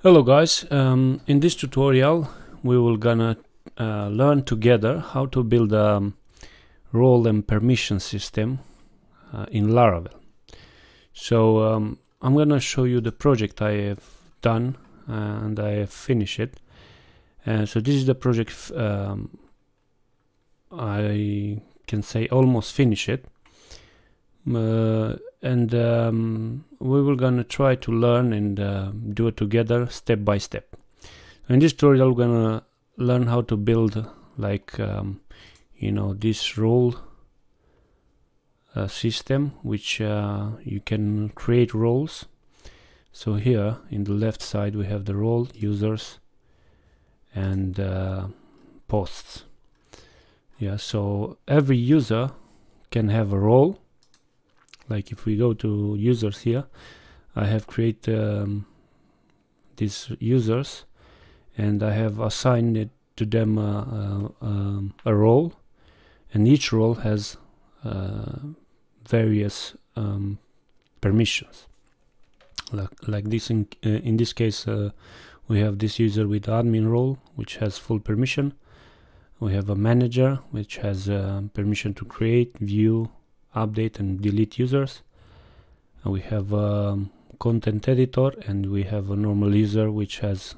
Hello guys, in this tutorial we will gonna learn together how to build a role and permission system in Laravel. So I'm gonna show you the project I have done and I have finished it. So this is the project I can say almost finished it. We will gonna try to learn and do it together step by step. In this tutorial we're gonna learn how to build like this role system, which you can create roles. So here in the left side we have the role, users, and posts. Yeah, so every user can have a role. Like if we go to users here, I have created these users and I have assigned it to them a role, and each role has various permissions. Like this in this case we have this user with admin role, which has full permission. We have a manager which has permission to create, view, update and delete users. And we have a content editor, and we have a normal user which has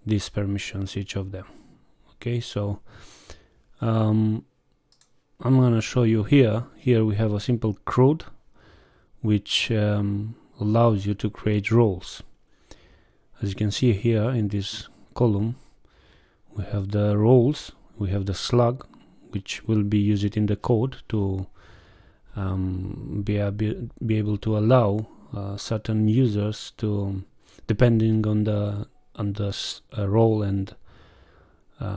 these permissions, each of them. Okay, so I'm gonna show you here. Here we have a simple CRUD which allows you to create roles. As you can see here in this column, we have the roles, we have the slug, which will be used in the code to be able to allow certain users to, depending on the role, and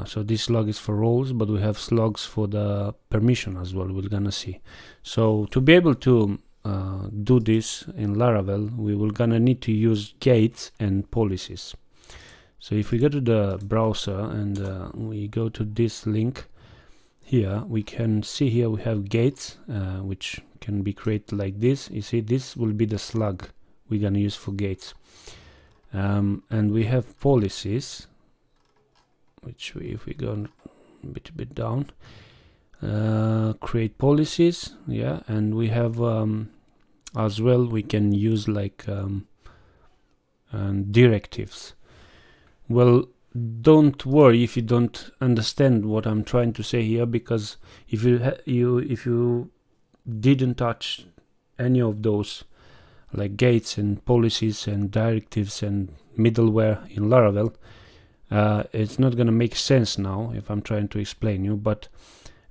so this slug is for roles, but we have slugs for the permission as well. We're gonna see. So to be able to do this in Laravel, we will gonna need to use gates and policies. So if we go to the browser and we go to this link, here we can see here we have gates which can be created like this. You see, this will be the slug we're gonna use for gates, and we have policies, which if we go a bit down, create policies, yeah, and we have as well we can use like directives. Well, don't worry if you don't understand what I'm trying to say here, because if you didn't touch any of those like gates and policies and directives and middleware in Laravel, it's not gonna make sense now if I'm trying to explain you. But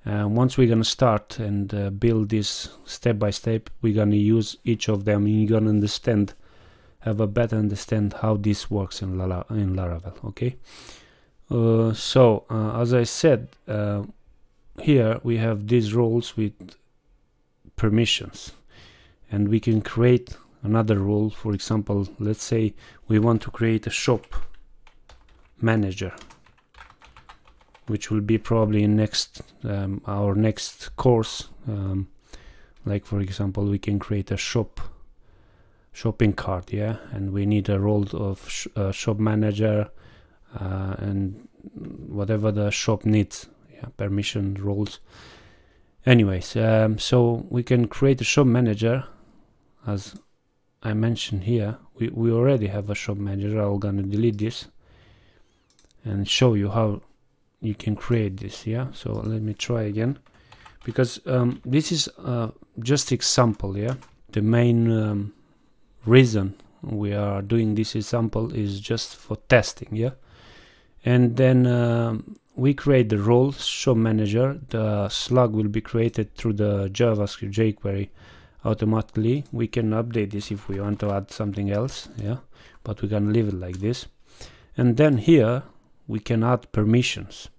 once we're gonna start and build this step by step, we're gonna use each of them, and you're gonna have a better understand how this works in Laravel. Okay, so as I said, here we have these roles with permissions, and we can create another role. For example, let's say we want to create a shop manager, which will be probably in our next course. Like for example, we can create a shopping cart, yeah, and we need a role of shop manager and whatever the shop needs, yeah, permission roles. Anyways, so we can create a shop manager. As I mentioned here, we already have a shop manager. I'm gonna delete this and show you how you can create this. Yeah, so let me try again, because this is just example. Yeah, the main reason we are doing this example is just for testing. Yeah, and then we create the role shop manager. The slug will be created through the JavaScript jQuery automatically. We can update this if we want to add something else, yeah, but we're gonna leave it like this. And then here we can add permissions,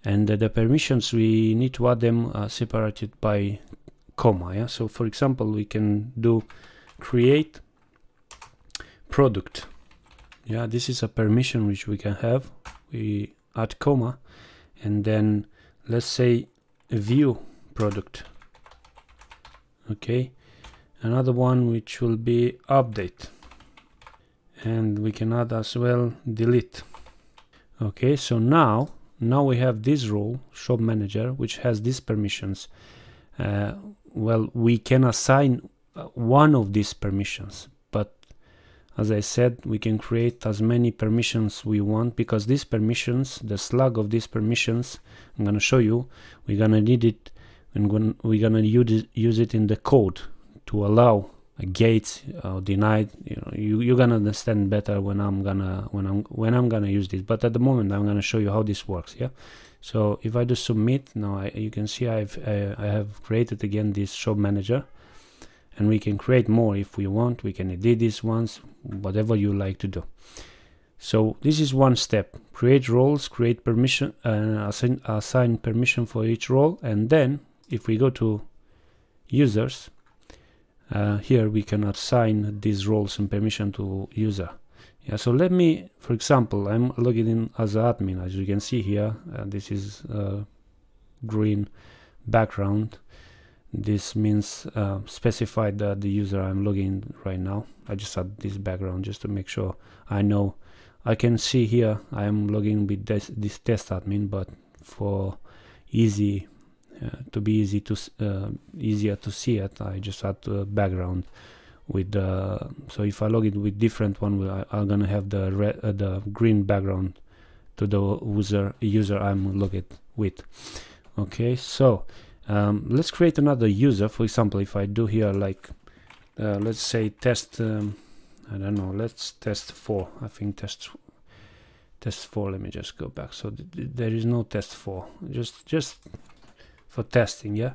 and the permissions we need to add them separated by comma. Yeah, so for example, we can do create product. Yeah, this is a permission which we can have. We add comma, and then let's say view product. Okay, another one which will be update. and we can add as well delete. Okay, so now we have this role, shop manager, which has these permissions. Well, we can assign one of these permissions, but as I said, we can create as many permissions we want, because these permissions, the slug of these permissions, I'm gonna show you, we're gonna need it, and we're gonna use it in the code to allow gates denied. You're gonna understand better when I'm gonna use this, but at the moment I'm gonna show you how this works. Yeah, so if I do submit now, you can see I have created again this shop manager, and we can create more if we want. We can edit these ones, whatever you like to do. So this is one step: create roles, create permission, assign permission for each role, and then if we go to users, here we can assign these roles and permission to user. Yeah, so let me, for example, I'm logging in as an admin. As you can see here, this is green background. This means specify the user I'm logging right now. I just add this background just to make sure I know. I can see here I am logging with this test admin, but for easy to be easier to see it, I just add the background with the. So if I log in with different one, I'm gonna have the green background to the user I'm logged with. Okay, so let's create another user. For example, if I do here like let's say test, I don't know, let's test 4. I think test 4. Let me just go back. So there is no test 4, just for testing. Yeah,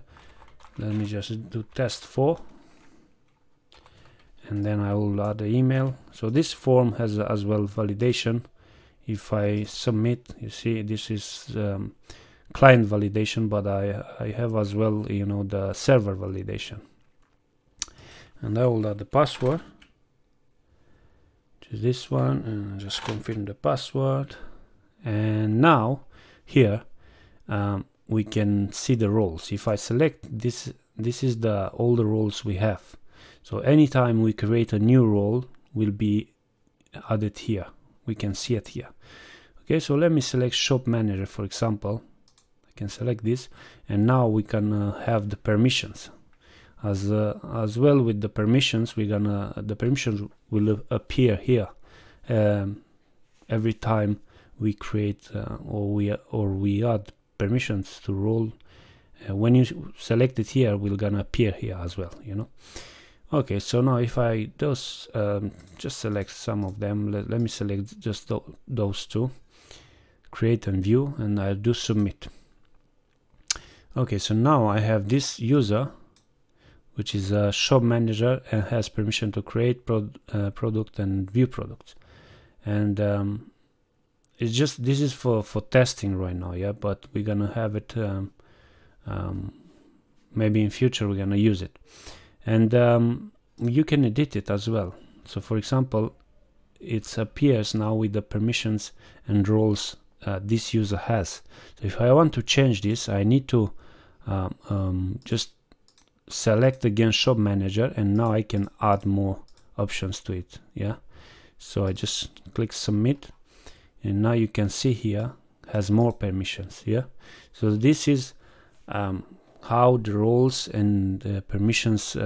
let me just do test 4, and then I will add the email. So this form has as well validation. If I submit, you see this is client validation, but I have as well, you know, the server validation. And I will add the password, which is this one, and just confirm the password. And now here we can see the roles. If I select this, this is all the roles we have. So anytime we create a new role, will be added here. We can see it here. Okay, so let me select shop manager, for example. I can select this, and now we can have the permissions. As well with the permissions, the permissions will appear here every time we create or we add permissions to role. When you select it here, will gonna appear here as well, you know. Okay, so now if I just select some of them, let me select just those two, create and view, and I do submit. Okay, so now I have this user, which is a shop manager and has permission to create product and view products. And it's just, this is for testing right now, yeah, but we're gonna have it maybe in future we're gonna use it. And you can edit it as well. So for example, it appears now with the permissions and roles this user has. So if I want to change this, I need to just select again shop manager, and now I can add more options to it. Yeah, so I just click submit, and now you can see here has more permissions. Yeah, so this is how the roles and permissions,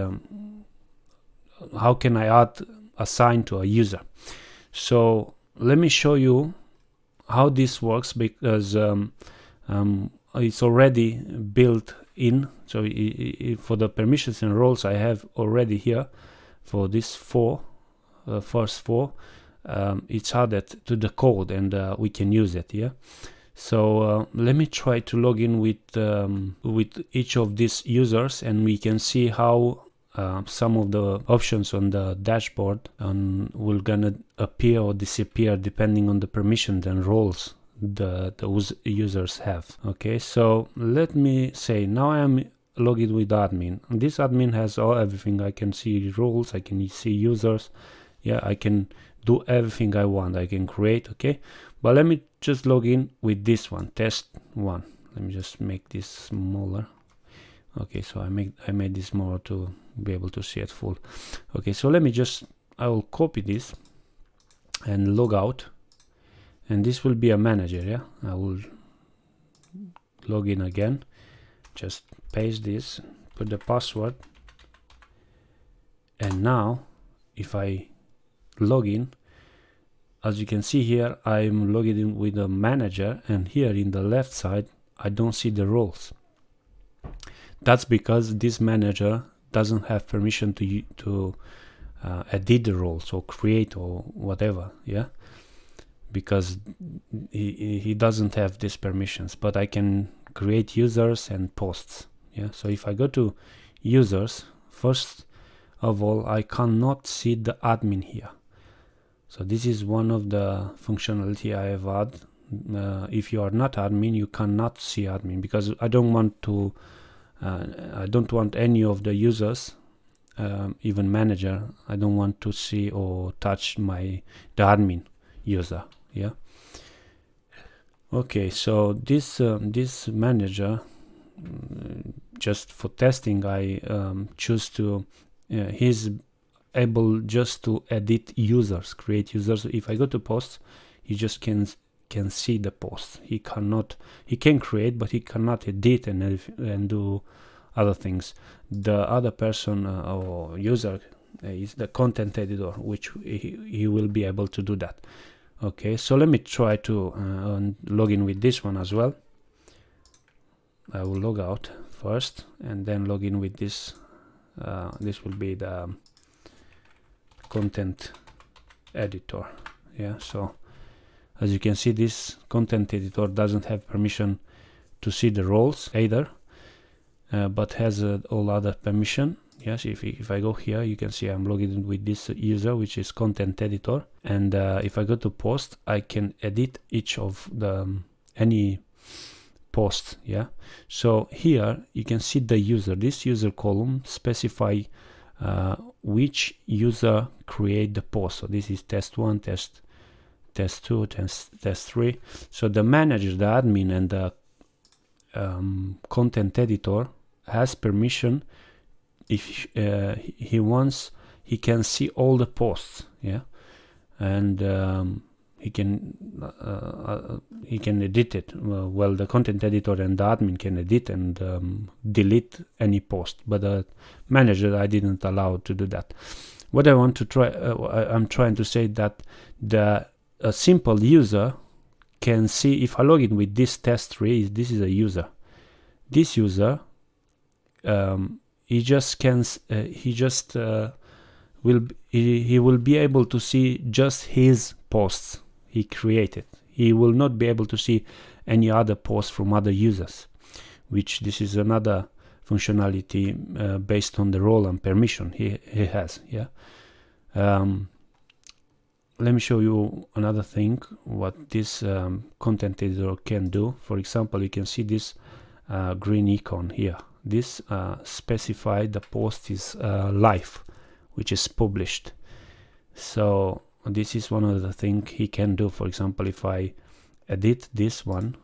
how can I assign to a user. So let me show you how this works, because it's already built in. So for the permissions and roles I have already here for this first four, it's added to the code, and we can use it. Yeah. So let me try to log in with each of these users, and we can see how some of the options on the dashboard will gonna appear or disappear depending on the permissions and roles the users have. Okay, so let me say now I am logged in with admin. And this admin has everything. I can see roles, I can see users. Yeah, I can do everything I want. I can create. Okay, but let me just log in with this one, test 1. Let me just make this smaller. Okay, so I made this smaller to be able to see it full. Okay, so let me just, I will copy this, and log out, and this will be a manager. Yeah, I will log in again, just paste this, put the password, and now if I log in, as you can see here, I'm logged in with a manager, and here in the left side I don't see the roles. That's because this manager doesn't have permission to edit the roles or create or whatever. Yeah, because he doesn't have these permissions, but I can create users and posts. Yeah, so if I go to users, first of all, I cannot see the admin here. So this is one of the functionality I have had. If you are not admin, you cannot see admin, because I don't want to I don't want any of the users, even manager, I don't want to see or touch the admin user. Yeah, okay, so this this manager, just for testing, I choose to he's able just to edit users, create users. If I go to posts, he just can see the posts. He can create, but he cannot edit and do other things. The other person or user is the content editor, which he will be able to do that. Okay, so let me try to log in with this one as well. I will log out first and then log in with this. This will be the content editor. Yeah, so as you can see, this content editor doesn't have permission to see the roles either, but has all other permission. Yes, if I go here, you can see I'm logged in with this user, which is content editor, and if I go to post, I can edit each of the any post. Yeah, so here you can see the user. This user column specify which user create the post. So this is test 1, test 2, test 3. So the manager, the admin, and the content editor has permission. If he wants, he can see all the posts. Yeah, and he can edit it. Well, the content editor and the admin can edit and delete any post, but the manager, I didn't allow to do that. What I want to try, I'm trying to say that a simple user can see, if I log in with this test 3, this is a user. This user, he will be able to see just his posts he created. He will not be able to see any other posts from other users, which this is another functionality based on the role and permission he has. Yeah. Let me show you another thing what this content editor can do. For example, you can see this green icon here. This specify the post is live, which is published. So this is one of the things he can do. For example, if I edit this one,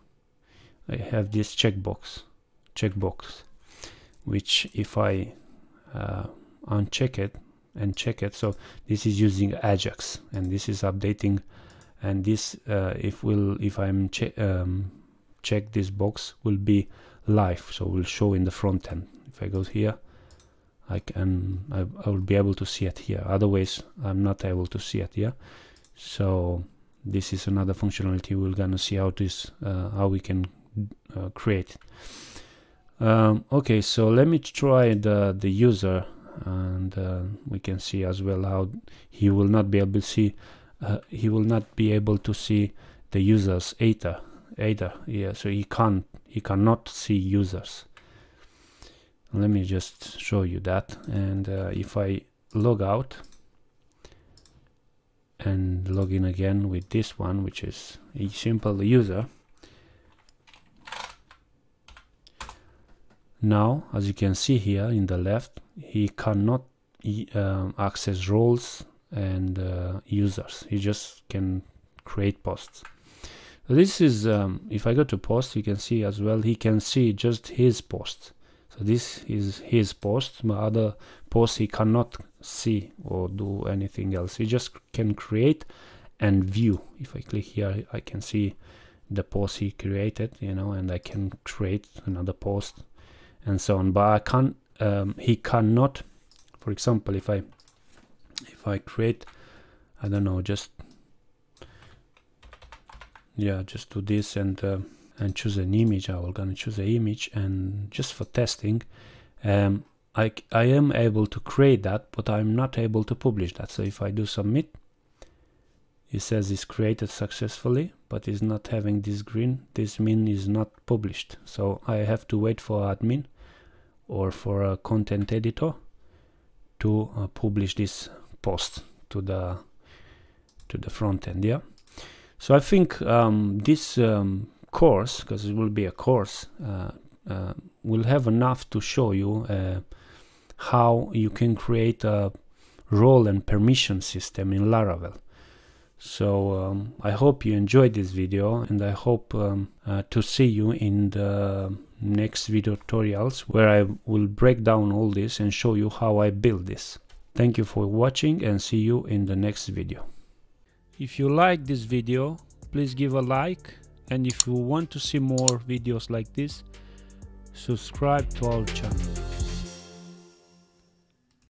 I have this checkbox, which if I uncheck it and check it, so this is using Ajax, and this is updating, and this if I'm check this box will be live, so will show in the front end. If I go here, I will be able to see it here. Otherwise, I'm not able to see it. Yeah, so this is another functionality we're gonna see how we can create. Okay, so let me try the user, and we can see as well how he will not be able to see. He will not be able to see the users either. Yeah, so he cannot see users. Let me just show you that. And if I log out and log in again with this one, which is a simple user, now as you can see here in the left, he cannot access roles and users. He just can create posts. So this is if I go to post, you can see as well he can see just his posts. So this is his post. My other posts he cannot see or do anything else. He just can create and view. If I click here, I can see the post he created, you know, and I can create another post and so on. But I can't, he cannot, for example, if I create, I don't know, just do this and choose an image. I will gonna choose an image, and just for testing, I am able to create that, but I'm not able to publish that. So if I do submit, it says it's created successfully, but it's not having this green. This means it's not published. So I have to wait for admin or for a content editor to publish this post to the front end. Yeah. So I think this course, because it will be a course, will have enough to show you how you can create a role and permission system in Laravel. So I hope you enjoyed this video, and I hope to see you in the next video tutorials, where I will break down all this and show you how I build this. Thank you for watching, and see you in the next video. If you like this video, please give a like, and if you want to see more videos like this, subscribe to our channel.